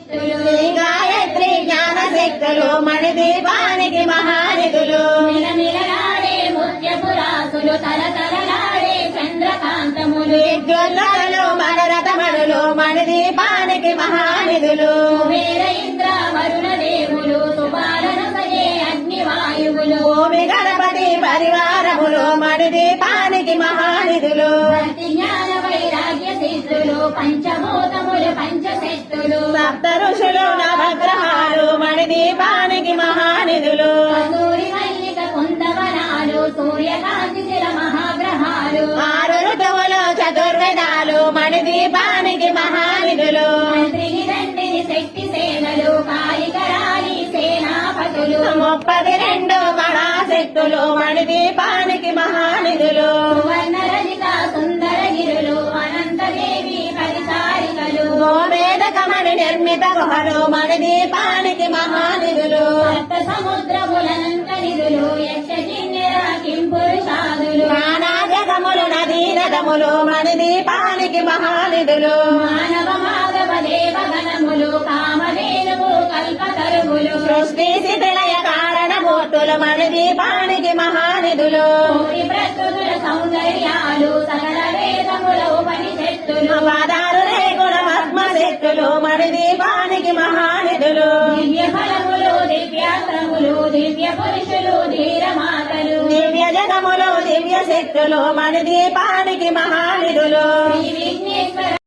శక్తులు శ్రీ గాయత్రి జ్ఞాన శక్తులు మణిదీపానికి మహానిధులు మిలమిలలాడే ముత్యపు రాసులు తలతలలాడే చంద్రకాంతములు విద్యుల్లలు మణరథమణులు మణిదీపానికి మహానిధులు కుబేర ఇంద్ర వరుణ దేవులు సుబాలను సగే అగ్నివాయువులు భూమి గణపతి పరివారములు మణిదీపానికి మహానిధులు భక్తి జ్ఞాన వైరాగ్య సిద్ధులు పంచభూతములు పంచశక్తులు సప్త ఋషులు నవగ్రహాలు మణిదీపానికి మహానిధులు కస్తూరి మల్లిక కుందవనాలు సూర్యకాంతి శిల మహాగ్రహాలు ఆరు ఋతువులు చతుర్వేదాలు మణిదీపానికి మహానిధులు మంత్రిని దండిని శక్తి సేనలు కాళికరాళి సేనాపతులు 32 మహాశక్తులు మణిదీపానికి మహానిధులు సువర్ణ రజిత సుందర గిరులు అనంతదేవి పరిచారికలు గోమేధకమణి నిర్మిత గుహలు మణిదీపానికి మహానిధులు సప్త సముద్రములనంత నిధులు యక్ష కిన్నెర కింపురుషాదులు నానా జగములు నదీనదములు మణిదీపానికి మహానిధులు మానవ మాధవ దేవగణములు కామధేనువు కల్పతరువులు సృష్టి స్థితిలయ కారణమూర్తులు మణిదీపానికి మహానిధులు కోటి ప్రకృతుల సౌందర్యాలు సకల వేదముల ఉపనిషత్తులు పాదారు రేగుణ పద్మశక్తులు మణిదీపానికి మహానిధులు దివ్య ఫలములు దివ్యాస్త్రములు దివ్య పురుషులు ధీరమాతలు దివ్య జగములు దివ్య శక్తులు మణిదీపానికి మహానిధులు శ్రీ విఘ్నేశ్వర